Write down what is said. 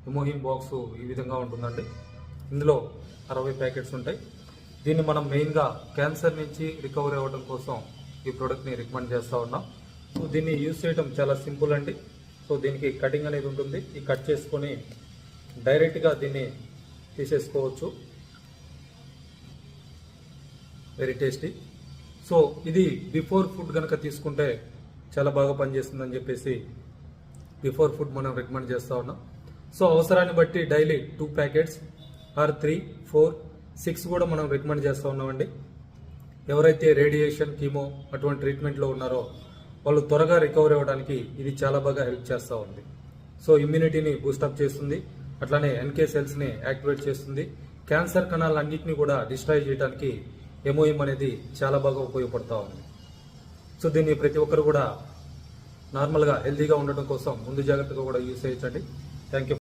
ఎమోహిమ్ box ఈ విధంగా ఉంటుందండి. ఇందులో 60 ప్యాకెట్స్ ఉంటాయి. దీన్ని మనం మెయిన్గా క్యాన్సర్ నుంచి రికవరీ అవ్వడం కోసం ఈ ప్రోడక్ట్ని రికమెండ్ చేస్తూ ఉన్నాం. సో దీన్ని యూజ్ చేయడం చాలా సింపుల్ అండి. సో దీనికి కటింగ్ అనేది ఉంటుంది. ఈ కట్ చేసుకొని డైరెక్ట్గా దీన్ని తీసేసుకోవచ్చు. Very tasty. సో ఇది బిఫోర్ ఫుడ్ కనుక తీసుకుంటే చాలా బాగా పనిచేస్తుందని చెప్పేసి బిఫోర్ ఫుడ్ మనం రికమెండ్ చేస్తూ ఉన్నాం. సో అవసరాన్ని బట్టి డైలీ 2 ప్యాకెట్స్ ఆర్ 3, 4, 6 కూడా మనం రికమెండ్ చేస్తూ ఉన్నామండి. ఎవరైతే రేడియేషన్, కీమో అటువంటి ట్రీట్మెంట్లో ఉన్నారో వాళ్ళు త్వరగా రికవరీ అవ్వడానికి ఇది చాలా బాగా హెల్ప్ చేస్తూ ఉంది. సో ఇమ్యూనిటీని బూస్టప్ చేస్తుంది, అట్లానే ఎన్కే సెల్స్ని యాక్టివేట్ చేస్తుంది. క్యాన్సర్ కణాలన్నింటినీ కూడా డిస్ట్రాయ్ చేయడానికి ఎమోయిమ్ అనేది చాలా బాగా ఉపయోగపడుతూ ఉంది. సో దీన్ని ప్రతి ఒక్కరు కూడా నార్మల్గా హెల్తీగా ఉండడం కోసం ముందు జాగ్రత్తగా కూడా యూజ్ చేయొచ్చండి. Thank you.